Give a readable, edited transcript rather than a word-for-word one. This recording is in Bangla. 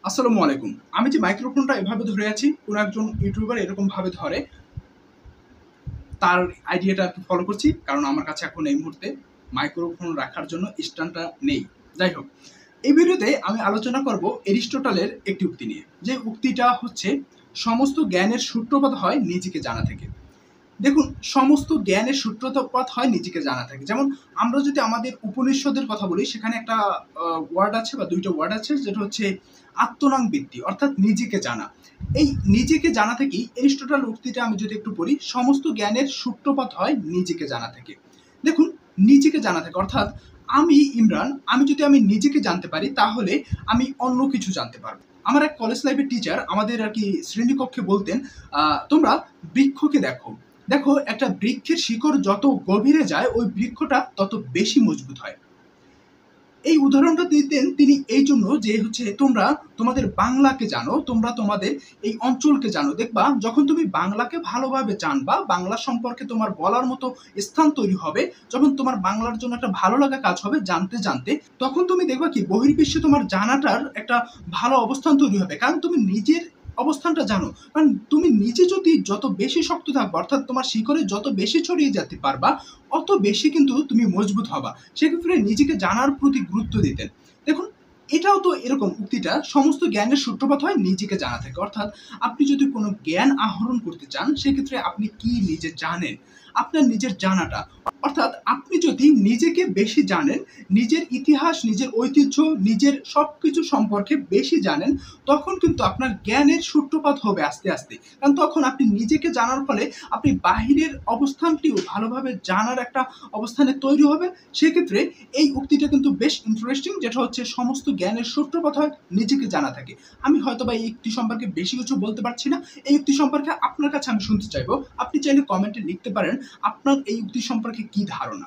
আসসালামু আলাইকুম। আমি যে মাইক্রোফোনটা এভাবে ধরে আছি, কোনো একজন ইউটিউবার এরকমভাবে ধরে তার আইডিয়াটা আরকি ফলো করছি। কারণ আমার কাছে এখন এই মুহূর্তে মাইক্রোফোন রাখার জন্য স্ট্যান্ডটা নেই। যাই হোক, এই ভিডিওতে আমি আলোচনা করব এরিস্টটলের একটি উক্তি নিয়ে। যে উক্তিটা হচ্ছে, "সমস্ত জ্ঞানের সূত্রপাত হয় নিজেকে জানা থেকে।" দেখুন, সমস্ত জ্ঞানের সূত্রপাত হয় নিজেকে জানা থেকে। যেমন আমরা যদি আমাদের উপনিষদের কথা বলি, সেখানে একটা ওয়ার্ড আছে বা ২ টা ওয়ার্ড আছে, যেটা হচ্ছে আত্মনাং বৃত্তি, অর্থাৎ নিজেকে জানা। এই নিজেকে জানা থেকেই এরিস্টটল উক্তিটা আমি যদি একটু পড়ি, সমস্ত জ্ঞানের সূত্রপাত হয় নিজেকে জানা থেকে। দেখুন, নিজেকে জানা থেকে অর্থাৎ আমি ইমরান, আমি নিজেকে জানতে পারি, তাহলে আমি অন্য কিছু জানতে পারবো। আমার এক কলেজ লাইফের টিচার আমাদের আরকি শ্রেণীকক্ষে বলতেন, "তোমরা বৃক্ষকে দেখো। দেখো, একটা বৃক্ষের শিকড় যত গভীরে যায়, ওই বৃক্ষটা তত বেশি মজবুত হয়।" এই উদাহরণটা দিতেন তিনি এই জন্য যে হচ্ছে, তোমরা তোমাদের বাংলাকে জানো, তোমরা তোমাদের এই অঞ্চলকে জানো। দেখবা যখন তুমি বাংলাকে ভালোভাবে জানবা, বাংলা সম্পর্কে তোমার বলার মতো স্থান তৈরি হবে, যখন তোমার বাংলার জন্য একটা ভালো লাগা কাজ হবে জানতে জানতে, তখন তুমি দেখবা কি বহির্বিশ্বে তোমার জানাটার একটা ভালো অবস্থান তৈরি হবে। কারণ তুমি নিজের অবস্থানটা জানো। কারণ তুমি নিজে যদি যত বেশি শক্ত থাকবা, অর্থাৎ তোমার শিকড়ে যত বেশি ছড়িয়ে যেতে পারবা, অত বেশি কিন্তু তুমি মজবুত হবা। সেক্ষেত্রে নিজেকে জানার প্রতি গুরুত্ব দিতেন। দেখুন, এটাও তো এরকম উক্তিটা, সমস্ত জ্ঞানের সূত্রপাত হয় নিজেকে জানা থেকে। অর্থাৎ আপনি যদি কোনো জ্ঞান আহরণ করতে চান, সেক্ষেত্রে আপনি কি নিজে জানেন? আপনার নিজের জানাটা। অর্থাৎ আপনি যদি নিজেকে বেশি জানেন, নিজের ইতিহাস, নিজের ঐতিহ্য, নিজের সবকিছু সম্পর্কে বেশি জানেন, তখন কিন্তু আপনার জ্ঞানের সূত্রপাত হবে আস্তে, আস্তে। কারণ তখন আপনি নিজেকে জানার ফলে আপনি বাহিরের অবস্থানটিও ভালোভাবে জানার একটা অবস্থানে তৈরি হবে। সেক্ষেত্রে এই উক্তিটা কিন্তু বেশ ইন্টারেস্টিং, যেটা হচ্ছে সমস্ত জ্ঞানের সূত্রপাত হয় নিজেকে জানা থাকে। আমি হয়তোবা এই উক্তি সম্পর্কে বেশি কিছু বলতে পারছি না। এই উক্তি সম্পর্কে আপনার কাছে আমি শুনতে চাইবো। আপনি চাইলে কমেন্টে লিখতে পারেন আপনার এই উক্তি সম্পর্কে কি ধারণা।